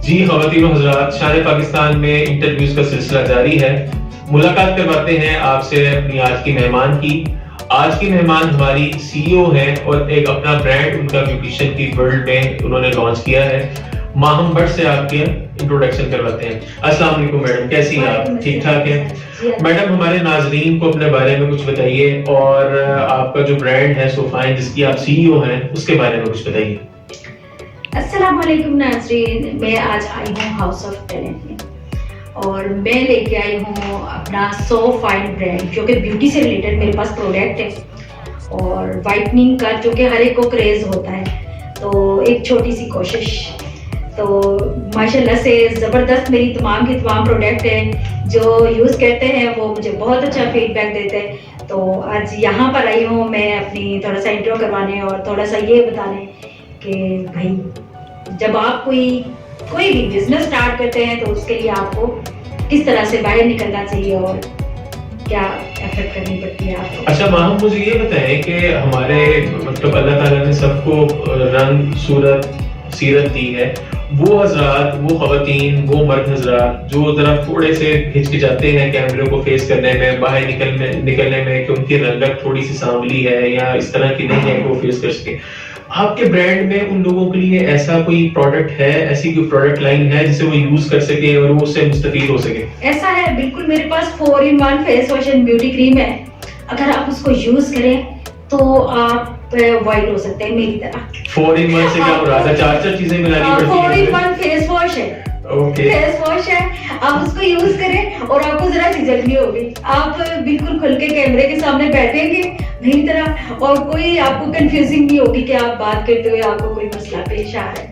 جی خواتین و حضرات، شان پاکستان میں انٹرویوز کا سلسلہ جاری ہے. ملاقات کرواتے ہیں آپ سے اپنی آج کی مہمان کی. آج کی مہمان ہماری سی ای او ہیں اور ایک اپنا برانڈ ان کا بیوٹیشین کی ورلڈ میں انہوں نے لانچ کیا ہے. ماہم بٹ سے آپ کے انٹروڈکشن کرواتے ہیں. السلام علیکم میڈم، کیسی ہیں آپ؟ ٹھیک ٹھاک ہیں میڈم؟ ہمارے ناظرین کو اپنے بارے میں کچھ بتائیے اور آپ کا جو برانڈ ہے صوفائن جس کی آپ سی ای او ہیں اس کے بارے میں کچھ بتائیے. السلام علیکم ناظرین، میں آج آئی ہوں ہاؤس آف ٹیلنٹ میں اور میں لے کے آئی ہوں اپنا سو فائن برانڈ جو کہ بیوٹی سے ریلیٹڈ میرے پاس پروڈکٹ ہے اور وائٹننگ کا جو کہ ہر ایک کو کریز ہوتا ہے. تو ایک چھوٹی سی کوشش، تو ماشاءاللہ سے زبردست میری تمام کی تمام پروڈکٹ ہیں. جو یوز کرتے ہیں وہ مجھے بہت اچھا فیڈ بیک دیتے ہیں. تو آج یہاں پر آئی ہوں میں اپنی تھوڑا سا انٹرو کروانے اور تھوڑا سا یہ بتانے کہ بھائی جب آپ کوئی بھی بزنس اسٹارٹ کرتے ہیں تو اس کے لیے آپ کو کس طرح سے باہر نکلنا چاہیے اور کیا ایفرٹ کرنی پڑتی ہے آپ کو. اچھا ماہم، مجھے یہ بتائیں کہ ہمارے مطلب اللہ تعالیٰ نے سب کو رنگ صورت سیرت دی ہے. وہ حضرات، وہ خواتین، وہ مرد حضرات جو ذرا تھوڑے سے ہچکچاتے ہیں کیمرے کو فیس کرنے میں، باہر نکلنے میں کہ ان کی رنگت تھوڑی سی سانولی ہے یا اس طرح کی نہیں ہے کہ وہ فیس کر سکے، آپ کے برانڈ میں ان لوگوں کے لیے ایسا کوئی پروڈکٹ ہے، ایسی کوئی پروڈکٹ لائن ہے جسے وہ یوز کر سکے اور وہ اس سے مستفید ہو سکے؟ ایسا ہے بالکل، میرے پاس 4-in-1 face wash and beauty cream ہے. اگر آپ اس کو یوز کریں تو آپ وائٹ ہو سکتے ہیں میری طرح. 4-in-1 سے کیا مراد ہے؟ چار چیزیں ملانی پڑتی ہیں. 4-in-1 فیس واش ہے. اوکے، فیس واش ہے، آپ اس کو یوز کریں اور آپ کو ذرا جھجک نہیں ہوگی. آپ بالکل کھل کے کیمرے کے سامنے بیٹھیں گے میری طرح اور کوئی آپ کو کنفیوزنگ نہیں ہوگی کہ آپ بات کرتے ہوئے آپ کو کوئی مسئلہ پیش آ رہا ہے.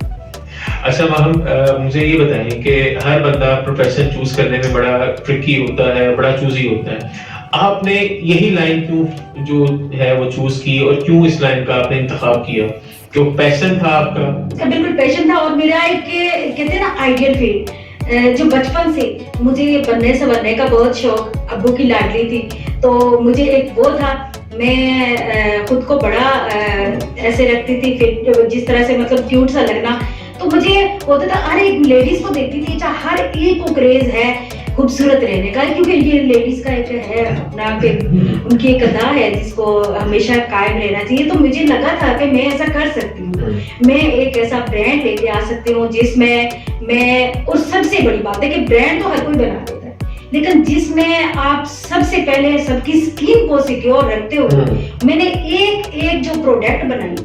اچھا ماہم، مجھے یہ بتائیں کہ ہر بندہ پروفیشن چوز کرنے میں بڑا ٹرکی ہوتا ہے، بڑا چوزی ہوتا ہے. آپ نے یہی لائن کیوں جو ہے وہ چوز کی اور کیوں اس لائن کا آپ نے انتخاب کیا؟ جو پیشن تھا آپ کا؟ بالکل پیشن تھا اور میرا ایک کہتے ہیں نا آئیڈیل فیلڈ. جو بچپن سے مجھے بننے سنورنے کا بہت شوق، ابو کی لاڈلی تھی تو مجھے ایک وہ تھا. میں خود کو بڑا ایسے رکھتی تھی جس طرح سے مطلب کیوٹ سا لگنا. تو مجھے ہوتا تھا ہر ایک لیڈیز کو دیکھتی تھی، ہر ایک کو کریز ہے خوبصورت رہنے کا، کیونکہ یہ لیڈیز کا ایک ہے اپنا کہ ان کی ایک ادا ہے جس کو ہمیشہ قائم رہنا چاہیے. تو مجھے لگا تھا کہ میں ایسا کر سکتی ہوں، میں ایک ایسا برانڈ لے کے آ سکتی ہوں جس میں اور سب سے بڑی بات ہے کہ برانڈ تو ہر کوئی بنا دیتا ہے لیکن جس میں آپ سب سے پہلے سب کی اسکن کو سیکیور رکھتے ہوئے میں نے ایک جو پروڈکٹ بنائی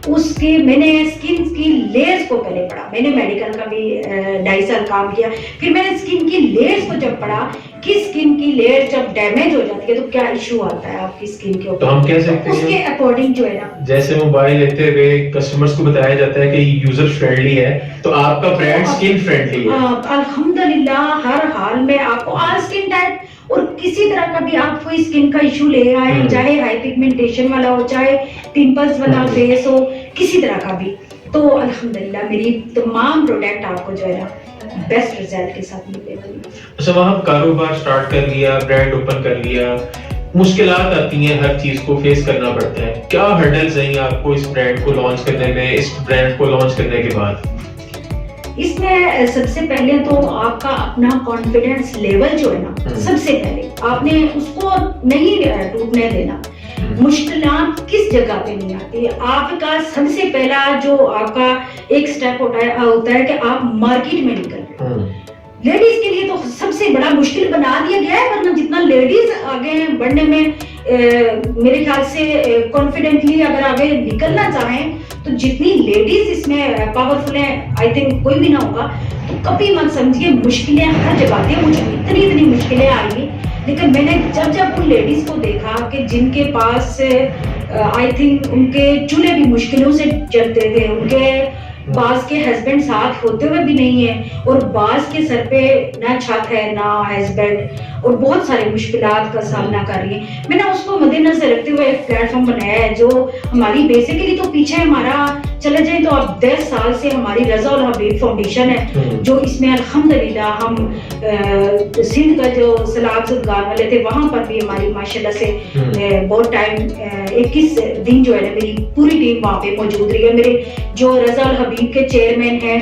اس کی میں نے اسکن کی لیئرز کو پہلے پڑھا. میں نے میڈیکل کا بھی 2.5 سال کام کیا، پھر میں نے اسکن کی لیئرز کو جب پڑھا کہ اسکن کی لیئر جب ڈیمیج ہو جاتی ہے تو کیا ایشو آتا ہے آپ کی اسکن کے اوپر. تو ہم کہہ سکتے ہیں اس کے اکارڈنگ جو ہے نا، جیسے موبائل لیتے ہوئے کسٹمرز کو بتایا جاتا ہے کہ یہ یوزر فرینڈلی ہے، تو آپ کا برانڈ اسکن فرینڈلی ہے. الحمدللہ ہر حال میں آپ کو آل اسکن ٹائپ اور کسی طرح کا بھی آپ کوئی اسکن کا ایشو لے آئے، چاہے ہائی پگمنٹیشن والا ہو، چاہے پمپلز والا فیس ہو، کسی طرح کا بھی، تو الحمدللہ میری تمام پروڈکٹ آپ کو جو ہے نا بیسٹ رزلٹ کے ساتھ ملے گا. اچھا وہاں کاروبار سٹارٹ کر لیا، برانڈ اوپن کر لیا، مشکلات آتی ہیں، ہر چیز کو فیس کرنا پڑتا ہے. کیا ہرڈلز ہیں آپ کو اس برانڈ کو لانچ کرنے میں، اس برانڈ کو لانچ کرنے کے بعد؟ اس میں سب سے پہلے تو آپ کا اپنا کانفیڈنس لیول جو ہے نا، سب سے پہلے آپ نے اس کو نہیں ٹوٹنے دینا. مشکلات کس جگہ پہ نہیں آتی، آپ کا سب سے پہلا جو آپ کا ایک سٹیپ ہوتا ہے کہ آپ مارکیٹ میں نکل رہے ہیں. لیڈیز کے لیے تو سب سے بڑا مشکل بنا دیا گیا ہے، ورنہ جتنا لیڈیز آگے ہیں بڑھنے میں میرے خیال سے کانفیڈنٹلی اگر آگے نکلنا چاہیں تو جتنی لیڈیز اس میں پاورفل ہیں آئی تھنک کوئی بھی نہ ہوگا. تو کبھی مت سمجھیے مشکلیں ہر جگہ تھیں، مجھے اتنی مشکلیں آئی لیکن میں نے جب ان لیڈیز کو دیکھا کہ جن کے پاس آئی تھنک ان کے چولہے بھی مشکلوں سے چلتے تھے، ان کے بعض کے ہسبینڈ ساتھ ہوتے ہوئے بھی نہیں ہے اور بعض کے سر پہ نہ چھت ہے نہ ہسبینڈ اور بہت ساری مشکلات کا سامنا کر رہی ہیں. میں نے اس کو مد نظر رکھتے ہوئے ایک پلیٹ فارم بنایا ہے جو ہماری بیسیکلی تو پیچھے ہمارا چلے جائیں تو اب 10 سال سے ہماری رضا الحبیب فاؤنڈیشن ہے جو اس میں الحمدللہ ہم سندھ کا جو سلاب زدگار والے تھے وہاں پر بھی ہماری ماشاءاللہ سے بہت ٹائم 21 دن جو ہے نا میری پوری ٹیم وہاں پہ موجود رہی ہے. میرے جو رضا الحبیب کے چیئرمین ہیں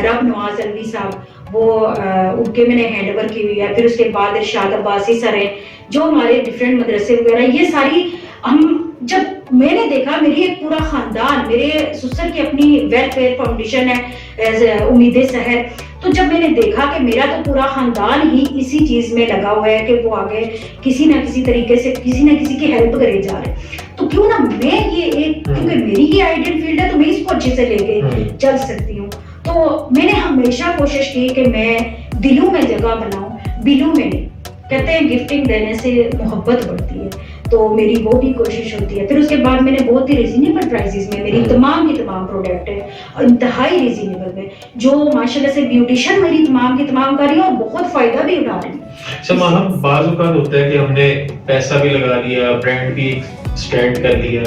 رب نواز الوی صاحب وہ ان کے میں نے ہینڈ اوور کی ہوئی ہے. پھر اس کے بعد ارشاد عباسی سر ہیں جو ہمارے ڈفرینٹ مدرسے وغیرہ یہ ساری ہم جب میں نے دیکھا میری ایک پورا خاندان میرے سسر کی اپنی ویلفیئر فاؤنڈیشن ہے امید سحر تو جب میں نے دیکھا کہ میرا تو پورا خاندان ہی اسی چیز میں لگا ہوا ہے کہ وہ آگے کسی نہ کسی طریقے سے کسی نہ کسی کی ہیلپ کرے جا رہے تو کیوں نہ میں یہ ایک کیونکہ میری ہی آئیڈیل فیلڈ ہے تو میں اس کو اچھے سے لے کے چل سکتی ہوں. تو میں نے ہمیشہ کوشش کی کہ میں دلوں میں جگہ بناؤں بلوں میں نہیں. کہتے ہیں گفٹنگ دینے سے محبت بڑھتی ہے تو میری وہ بھی کوشش ہوتی ہے. پھر اس کے بعد میں نے بہت ہی ریزنیبل پرائزز میں میری تمام کی تمام پروڈکٹ ہے اور انتہائی ریزنیبل میں جو ماشاءاللہ سے بیوٹیشین میری تمام کی تمام کر رہی ہیں اور بہت فائدہ بھی اٹھا رہے ہیں. سما ہم بعض اوقات ہوتا ہے کہ ہم نے پیسہ بھی لگا لیا برانڈ بھی اسٹینڈ کر لیا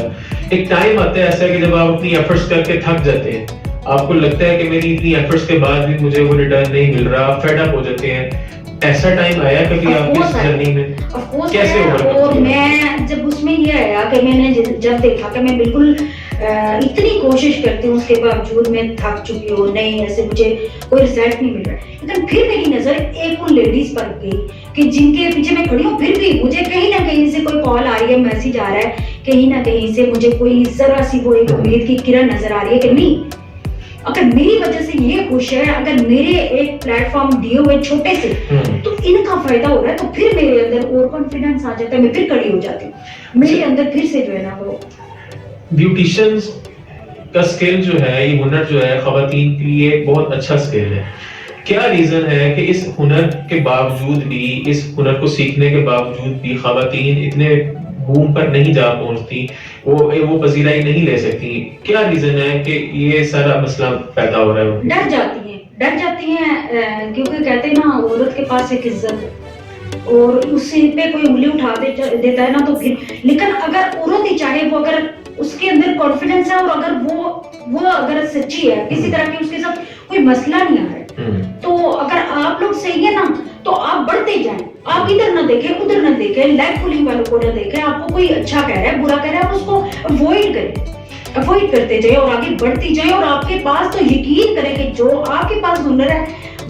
ایک ٹائم آتا ہے ایسا کہ جب آپ اپنی ایفرٹس کر کے تھک جاتے ہیں آپ کو لگتا ہے کہ میری اتنی ایفرٹس کے بعد بھی مجھے وہ ریٹرن نہیں مل رہا آپ فیڈ اپ ہو جاتے ہیں. ایسا ٹائم آیا کبھی آپ کی جرنی میں کیسے اور میں جب اس میں یہ آیا کہ میں نے جب دیکھا کہ میں بالکل اتنی کوشش کرتی ہوں اس کے باوجود میں تھک چکی ہوں نہیں ایسے مجھے کوئی رزلٹ نہیں مل رہا لیکن پھر میری نظر ایک ان لیڈیز پر گئی کہ جن کے پیچھے میں کھڑی ہوں پھر بھی مجھے کہیں نہ کہیں سے کوئی کال آ رہی ہے میسج آ رہا ہے کہیں نہ کہیں سے مجھے کوئی ذرا سی وہ ایک امید کی کرن نظر آ رہی ہے کہ نہیں اگر میری وجہ سے یہ خوش ہے اگر میرے ایک پلیٹ فارم دیے ہوئے چھوٹے سے تو ان کا فائدہ ہو رہا ہے تو پھر میرے اندر اور کانفیڈنس آ جاتا ہے میں پھر کھڑی ہو جاتی ہوں میرے اندر پھر سے جو ہے نا وہ بیوٹیشینز کا سکل جو ہے یہ ہنر جو ہے خواتین کے لیے بہت اچھا سکل ہے. کیا ریزن ہے کہ اس ہنر کے باوجود بھی اس ہنر کو سیکھنے کے باوجود بھی خواتین اتنے بوم پر نہیں جا پہنچتی وہ پذیرائی نہیں لے سکتی کیا ریزن ہے کہ یہ سارا مسئلہ پیدا ہو رہا ہے؟ ڈر جاتی ہیں کیونکہ کہتے ہیں نا عورت کے پاس ایک عزت اور اس پہ کوئی انگلی اٹھا دیتا ہے نا تو پھر لیکن اگر عورت ہی چاہے وہ اگر اس کے اندر کانفیڈنس ہے اور اگر وہ اگر سچی ہے کسی طرح کی اس کے ساتھ کوئی مسئلہ نہیں آ رہا ہے تو اگر آپ لوگ صحیح ہے نا تو آپ بڑھتے جائیں آپ ادھر نہ دیکھیں ادھر نہ دیکھیں لیگ پولنگ والوں کو نہ دیکھیں آپ کو کوئی اچھا کہہ رہا ہے برا کہہ رہا ہے آپ اس کو اوائڈ کرتے جائیں اور آگے بڑھتی جائیں اور آپ کے پاس تو یقین کریں کہ جو آپ کے پاس ہنر ہے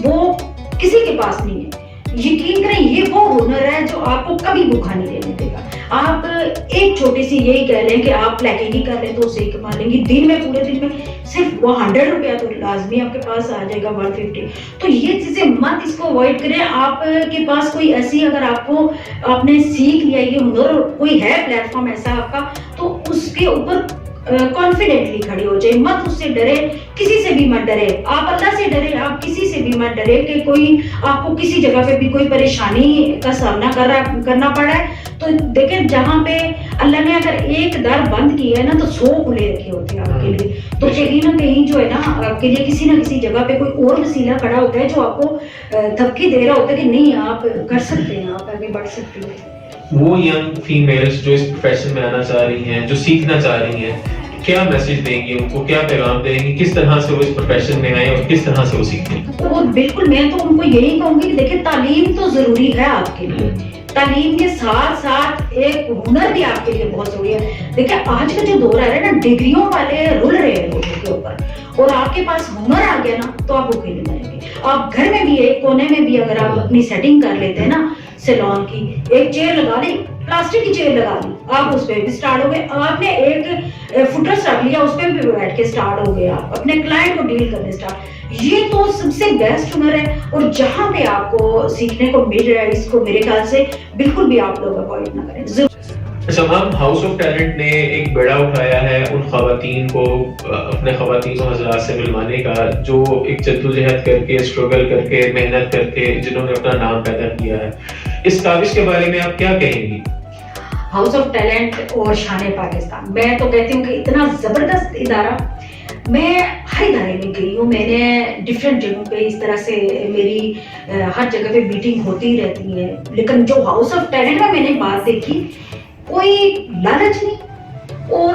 وہ کسی کے پاس نہیں ہے یقین کریں یہ وہ ہنر ہے جو آپ کو کبھی بھوکا نہیں رہنے دے گا. آپ ایک چھوٹی سی یہی کہہ لیں کہ آپ پیکنگ کر لیں تو اسے ہی کما لیں گی دن میں پورے دن میں صرف وہ 100 روپیہ تو لازمی آپ کے پاس آ جائے گا 150 تو یہ چیزیں مت اس کو اوائڈ کریں. آپ کے پاس کوئی ایسی اگر آپ نے سیکھ لیا یہ ہنر کوئی ہے پلیٹ فارم ایسا آپ کا تو اس کے اوپر کانفیڈنٹلی کھڑی ہو جائے مت اس سے ڈرے کسی سے بھی مت ڈرے آپ اللہ سے ڈرے آپ کسی سے بھی مت ڈرے کہ کوئی آپ کو کسی جگہ پہ بھی کوئی پریشانی کا سامنا کرنا پڑا ہے تو دیکھیں جہاں پہ اللہ نے اگر ایک در بند کی ہے نا تو 100 کھلے رکھے ہوتے ہیں آپ کے لیے تو کہیں نہ کہیں جو ہے نا آپ کے لیے کسی نہ کسی جگہ پہ کوئی اور وسیلہ کھڑا ہوتا ہے جو آپ کو دھمکی دے رہا ہوتا ہے کہ نہیں آپ کر سکتے ہیں آپ آگے بڑھ سکتے ہیں. وہ ینگ فیمیلز جو اس پروفیشن میں آنا چاہ رہی ہیں جو سیکھنا چاہ رہی ہیں کیا میسج دیں گے ان کو کیا پیغام دیں گے کس طرح سے وہ اس پروفیشن میں آئیں اور کس طرح سے وہ سیکھیں؟ وہ بالکل میں تو ان کو یہی کہوں گی کہ دیکھیں تعلیم تو ضروری ہے آپ کے لیے تعلیم کے ساتھ ساتھ ایک ہنر بھی آپ کے لیے بہت ضروری ہے. دیکھیں آج کا جو دور ہے نا ڈگریوں والے رول رہے ہیں لوگوں کے اوپر اور آپ کے پاس ہنر آ گیا نا تو آپ بھوکے نہیں مریں گے. آپ گھر میں بھی ایک کونے میں بھی اگر آپ اپنی سیٹنگ کر لیتے ہیں نا سیلون کی ایک چیئر لگا لی پلاسٹک کی چیئر لگا لی آپ اس پہ بھی سٹارٹ ہو گئے آپ نے ایک فٹرس رکھ لیا اس پہ بھی بیٹھ کے سٹارٹ ہو گئے آپ اپنے کلائنٹ کو ڈیل کرنے سٹارٹ یہ تو سب سے بیسٹ ہنر ہے اور جہاں پہ آپ کو سیکھنے کو مل رہا ہے اس کو میرے خیال سے بالکل بھی آپ لوگ اوائڈ نہ کریں. اچھا میم ہاؤس آف ٹیلنٹ نے ایک بیڑا اٹھایا ہے ان خواتین کو اپنے خواتین و حضرات سے ملوانے کا جو ایک جدوجہد کر کے اسٹرگل کر کے محنت کر کے جنہوں نے اپنا نام پیدا کیا ہے اس کاوش کے بارے میں آپ کیا کہیں گی؟ ہاؤس آف ٹیلنٹ اور شان پاکستان میں تو کہتی ہوں کہ اتنا زبردست ادارہ میں ہر ادارے میں گئی ہوں میں نے ڈفرینٹ جگہوں پہ اس طرح سے میری ہر جگہ پہ میٹنگ ہوتی رہتی ہے لیکن جو ہاؤس آف ٹیلنٹ میں نے بات دیکھی کوئی لالچ نہیں اور